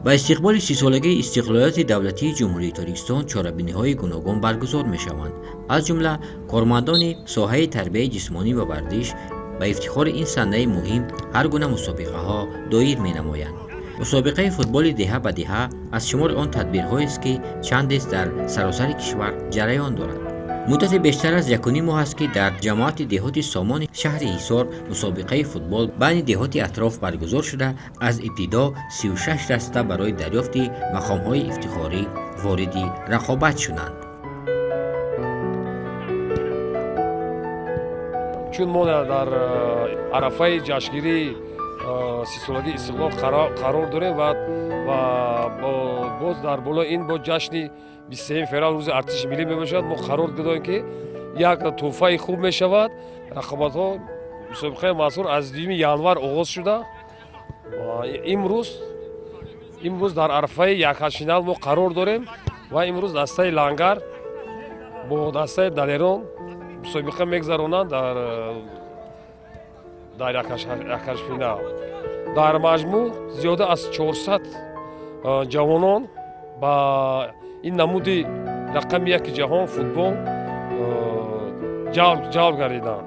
با استقبال 30 سالگی استقلالات دولتی جمهوری تاجیکستان چهاربینی‌های گوناگون برگزار می‌شوند. از جمله کارمندان ساحه تربیت جسمانی و ورزش با افتخار این صحنه مهم هر گونه مسابقه‌ها دایر می‌نمایند. مسابقه فوتبال دهه به دهه از شمار آن تدبیرهایی است که چند دست در سراسر کشور جریان دارد. مدت بیشتر از 1.5 ماه است که در جماعت دهات سامان شهر حصار مسابقه فوتبال بین دهات اطراف برگزار شده. از ابتدا 36 راسته برای دریافت مقام‌های افتخاری وارد رقابت شدند. چون ما در عرفه جشنگیری 30 سالگی استقلال قرار داریم و باز در بالا این با جشن 23 فوریه روز ارتش ملی میباشد. ما قرار دادیم که یک تحفه خوب میشود. رقابت ها مسابقه محصول از 2 ینوار آغاز شده. امروز در عرفه یک فینال ما قرار داریم و امروز دسته لنگر با دسته دلیران مسابقه میگذرونند در یک فینال. در مجموع زیاده از 400 جوانان با این نمودی رقم یک جهان فوتبال جلب گردیدند.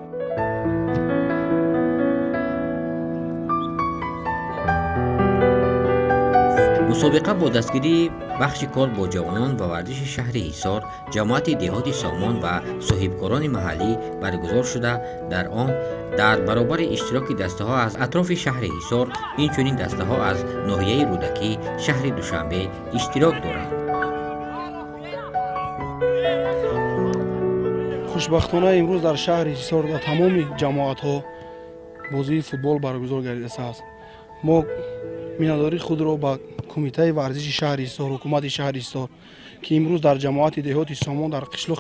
مسابقه با دستگیری بخش کار با جوانان و ورزش شهر حصار جماعت دهات سامان و صاحبکاران محلی برگزار شده. در آن در برابر اشتراک دسته ها از اطراف شهر حصار اینچنین دسته ها از ناحیه رودکی شهر دوشنبه اشتراک دارند. خوشبختانه امروز در شهر حصار در تمام جماعت ها بازی فوتبال برگزار گردیده است. ما مینداری خود را با کمیته ورزش شهر حصار، حکومت شهر حصار که امروز در جماعت دهات سامان در قشلاق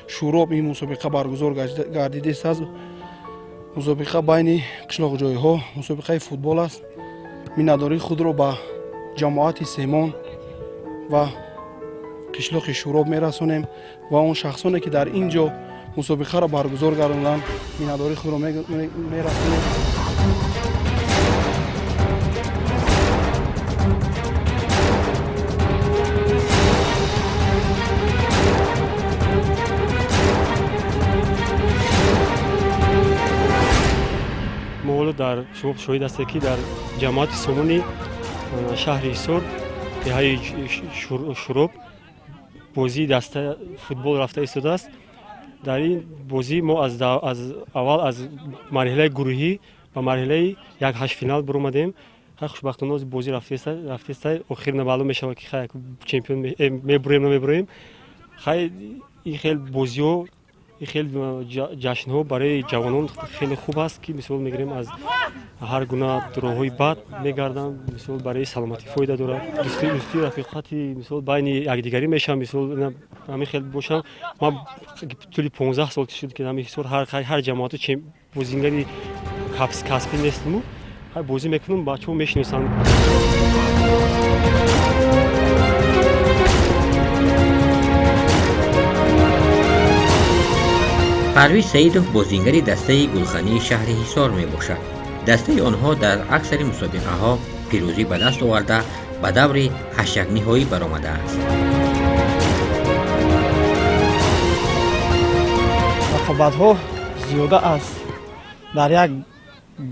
شوراب این مسابقه برگزار گردیده است. مسابقه بین قشلاق جایها مسابقه فوتبال است. مینداری خود را با جماعت سامان و قشلاق شوراب میرسونیم و اون شخصانی که در اینجا مسابقه را برگزار گرداندند مینداری خود را میرسونیم. در شما شاهد هستید که در جماعت سامانی شهر حصار دهه شروب بازی دسته فوتبال رفته ایستاده است. در این بازی ما از اول از مرحله گروهی و مرحله 1/8 فینال برآمدیم. خوشبختانه بازی رفته است. آخر معلوم میشه که چمپیون میبریم نمیبریم. خیلی بازی‌ها خیلی جشن ها برای جوانان خیلی خوب است که مثلا میگیریم از هر گونه دروغ‌های بد میگردن. مثلا برای سلامتی فایده داره. دوستی رفیقتی مثلا بین یکدیگری میشن. مثلا همین خیلی باشم. ما طول 15 سال شد که همین حصار هر جماعت بازیگری کسبی نیستیم. هر بازی میکنیم بچه‌ها میشناسن. پرویز سعیدوف بازیگر دسته گلخانی شهر حصار می باشد. دسته آنها در اکثر مسابقه ها پیروزی به دست آورده به دور 8 نهایی برآمده است. رقابت ها زیاده است. در یک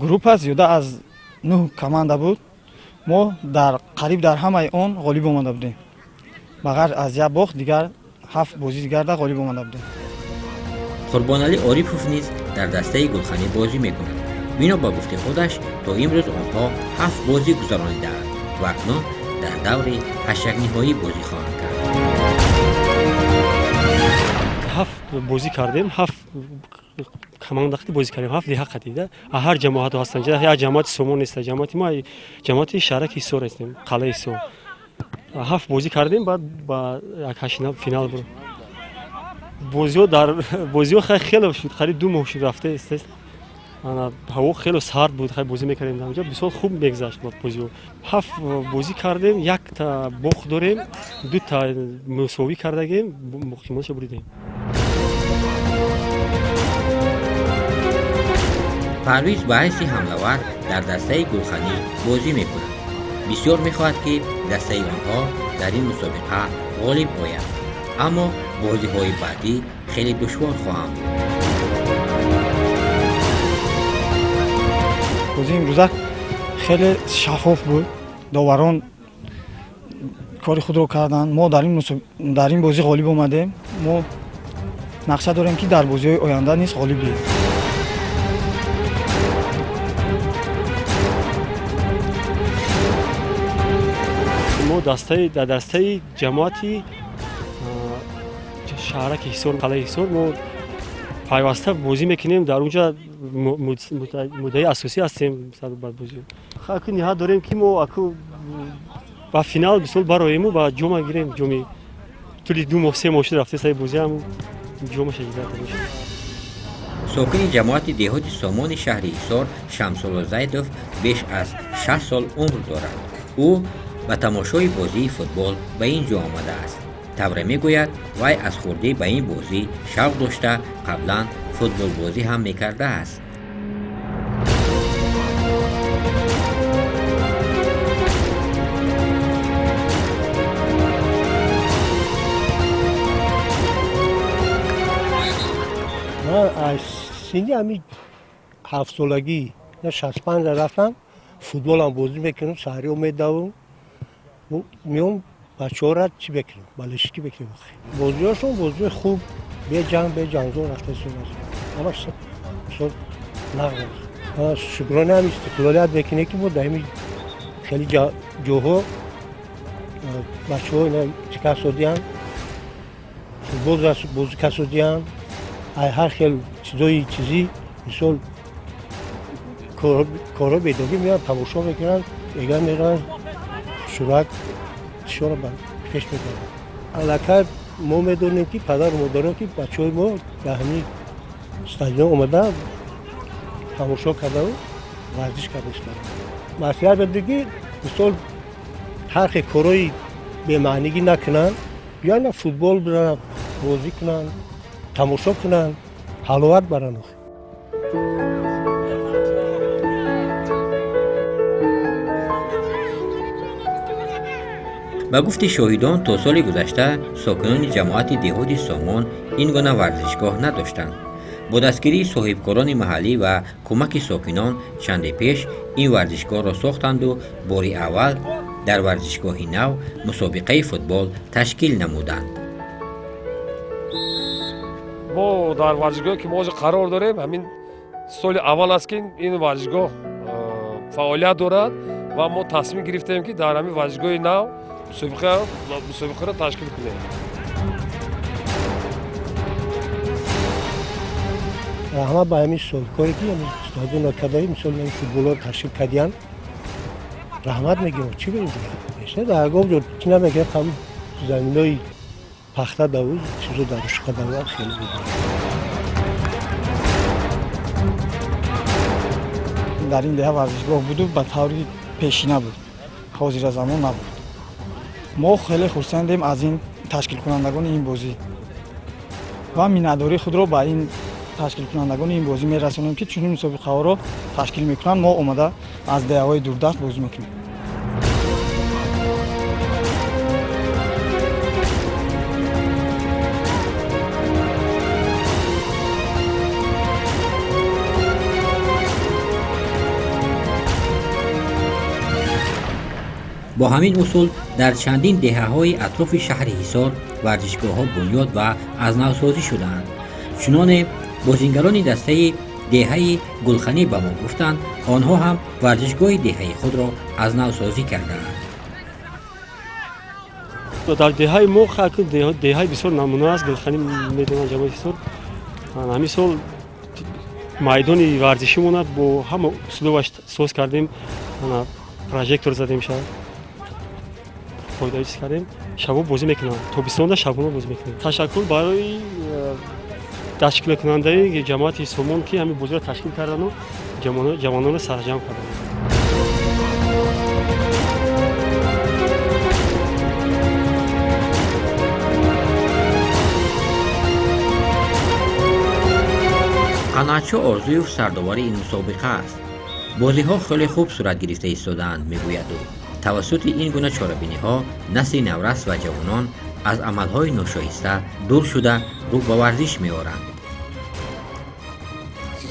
گروپ زیاده از 9 کمانده بود. ما قریب در همه آن غالب آمده بودیم. مگر از یک باخت دیگر 7 بازی دیگر در غالب آمده بودیم. قربانعلی عارفوف نیز در دسته گلخانی بازی میکند. بنا به گفته خودش تا امروز آنها 7 بازی گذرانیده‌اند و اکنون در دور 8 نهایی بازی خواهند کرد. 7 بازی کردیم. 7 کمانداختی بازی کردیم. 7 دیگه قدیده. هر جماعت هستند. یا جماعت سومون نیست. جماعت ما جماعت شهرک حصار هستیم. قلعه حصار. 7 بازی کردیم بعد با یک فینال برو. بازی‌ها خیلی شد. خرید 2 ماه شد رفته است. هوا خیلی سرد بود. خیلی بازی می‌کردیم اونجا. بسیار خوب می‌گذشت بازی‌ها. 7 بازی کردیم. 1 تا باخت داریم. 2 تا مساوی کردیم. مختیمانش بریدیم. پرویز با حیث حمله‌ور در دسته گلخانی بازی می‌کند. بسیار میخواهد که دسته آنها در این مسابقه غالب آید، اما بازی های بعدی خیلی دشوار خواهند بود. بازی امروزه خیلی شفاف بود. داوران کاری خود رو کردن. ما در این بازی غالب اومدیم. ما نقشه داریم که در بازی های آینده نیز غالب بشیم. ما دسته جماعتی شهرک حصار قلعه حصار ما پیوسته بازی میکنیم. در اونجا مدعی اساسی هستیم بر بازی. خاطر نهاد داریم که ما اكو با فینال بسیار برایم و با جام گیریم. جامی طولی 2 ماه 3 ماه شده رفته سر بازی هم جام شدید میشه. ساکن جماعت دهات سامان شهر حصار شمس‌الله زیدوف بیش از 60 سال عمر دارد. او به تماشای بازی فوتبال به اینجا آمده است. تبره میگوید وی از خورده به این بازی شوق داشته قبلا فوتبال بازی هم میکرده است. من از سنی همی 7 سالگی یا 65 رفتم فوتبال هم بازی میکنم. سهری هم میدوم میام بچه ها را چی بکنم؟ بالشکی بکنم. بازی هاشون بازی خوب به جنگزور رفته سوید همش سال نقل شکرانه هم استقلالیت بکنه که بود دائمی خیلی جاها بچه ها اینا چی کسادی هم فوتبال بازی کسادی هم هر خیلی چیزی مثل کارا بیداگی میان تماشا میکنن اگر میرن صورت شورا پیش میکنن. علاقه ما میدونیم که پدر و مادرها که بچه های ما به همین استادیوم اومده تماشا کرده و ورزش کرده است. مسئله بدگی مثل هر خیلی کارای به معنیگی نکنن، بیان فوتبال برن بازی کنن تماشا کنن حلاوت برن. به گفت شاهدان تا سال گذشته ساکنان جماعت دهات سامان این گونه ورزشگاه نداشتند. با دستگیری صاحبکاران محلی و کمک ساکنان چند پیش این ورزشگاه را ساختند و باری اول در ورزشگاه نو مسابقه فوتبال تشکیل نمودند. ما در ورزشگاهی که ما قرار داریم همین سال اول است که این ورزشگاه فعالیت دارد و ما تصمیم گرفتیم که در همین ورزشگاه نو مسابقه را تشکیل کنیم. همه با همین سال کاری که استادیوم نکرده‌ای مثل این فوتبال رو تشکیل کردیم رحمت میگیم چی بگیم دیگه در گفت چی نمیگه هم زمینای پخته داوز چیزو درش قدم خیلی بود. در این دهه ورزشگاه بود و به طوری پیشینه بود، حاضر زمان نبود. ما خیلی خرسندیم از این تشکیل کنندگان این بازی و مینداری خود را با این تشکیل کنندگان این بازی میرسونیم که چنین مسابقه ها را تشکیل میکنن. ما اومده از دهه‌های دوردست بازی میکنیم. با همین اصول در چندین دهه‌های اطراف شهر حصار ورزشگاه‌ها بنیاد و از نو سازی شدند. چنانه بازیگران دسته دهه گلخانی به ما گفتند آنها هم ورزشگاه دهه خود را از نو سازی کردند. در دهه ما دهه بسیار نمونه است. گلخانی میدونن جماعت حصار همین سال میدان ورزشی مون با هم اسلوبش ساز کردیم. پروژکتور زدیم شب پایداری کردیم شبا بازی میکنن تابستان شبانه بازی میکنیم. تشکر برای تشکیل کننده جماعت سامان که همین بازی را تشکیل کردن و جوانان سرجم کردن. قناعتچی آرزویوف سرداور این مسابقه است. بازی ها خیلی خوب صورت گرفته ایستادند میگوید او. توسط این گونه چاره‌بینی‌ها نسل نورست و جوانان از عملهای ناشایسته دور شده رو به ورزش می‌آورند.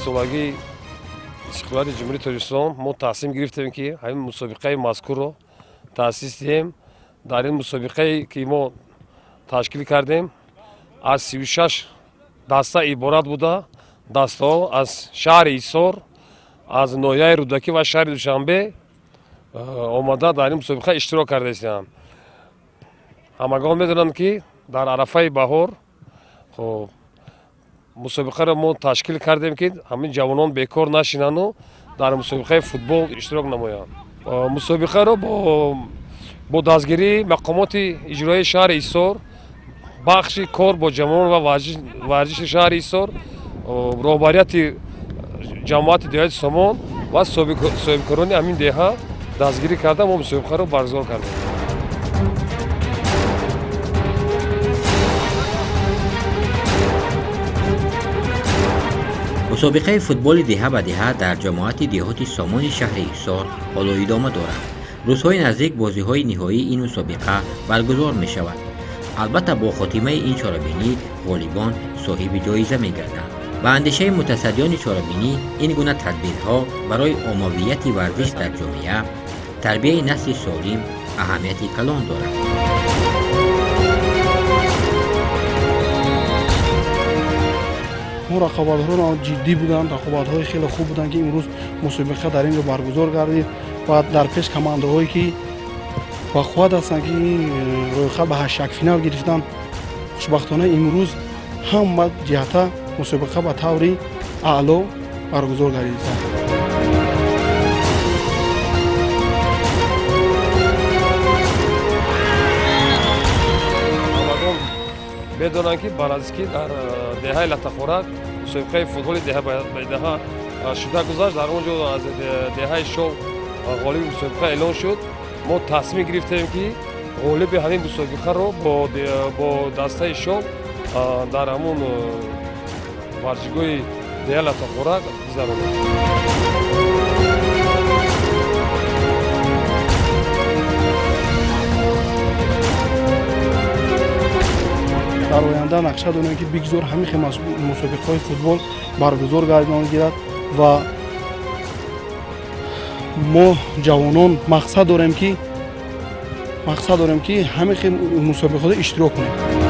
سالگی استقلال جمهوری تاجیکستان ما تصمیم گرفتیم که همین مسابقه مذکور رو تأسیس دهیم. در این مسابقه که ما تشکیل کردیم از 36 دسته عبارت بوده. دسته ها از شهر ایسار، از ناحیه رودکی و شهر دوشنبه آمده در این مسابقه اشتراک کرده هستند. همگان میدونند که در عرفه بهار خب مسابقه را ما تشکیل کردیم که همین جوانان بیکار نشینند و در مسابقه فوتبال اشتراک نمایند. مسابقه را با دستگیری مقامات اجرایی شهر ایسار، بخش کار با جوانان و ورزش شهر ایسار، رهبریت جماعت دهات سامان و صاحبکاران همین دهه دستگیری کرده ما مسابقه را برگزار کردیم. مسابقه فوتبال دهه به دهه در جماعت دهات سامان شهر ایسار حالا ادامه دارد. روزهای نزدیک بازی‌های نهایی این مسابقه برگزار می شود. البته با خاتمه این چاره‌بینی غالبان صاحب جایزه می گردند. به اندیشه متصدیان چاره‌بینی این گونه تدبیرها برای عمومیت ورزش در جامعه تربیت نسل سالم اهمیتی کلان دارد. ما رقابت‌ها جدی بودند، رقابت‌های خیلی خوب بودند که امروز مسابقه در اینجا برگزار گردید و در پیش کماندهایی که با خود هستند که این رویخط به 8 فینال گرفتند. خوشبختانه امروز همه جهت مسابقه به طور اعلی برگزار گردید. بدانند که بعد از که در دهه لطف‌خورک مسابقه فوتبال دهه به دهه شده گذشت، در اونجا از دهه شو غالب مسابقه اعلان شد. ما تصمیم گرفتیم که غالب همین مسابقه رو با دسته شو در همون ورزشگاه دهه لطف‌خورک گذرانیم. در آینده نقشه داریم که بگذار همین مسابقه‌های فوتبال برگزار گردان گیرد و ما جوانان مقصد داریم که همین مسابقات اشتراک کنیم.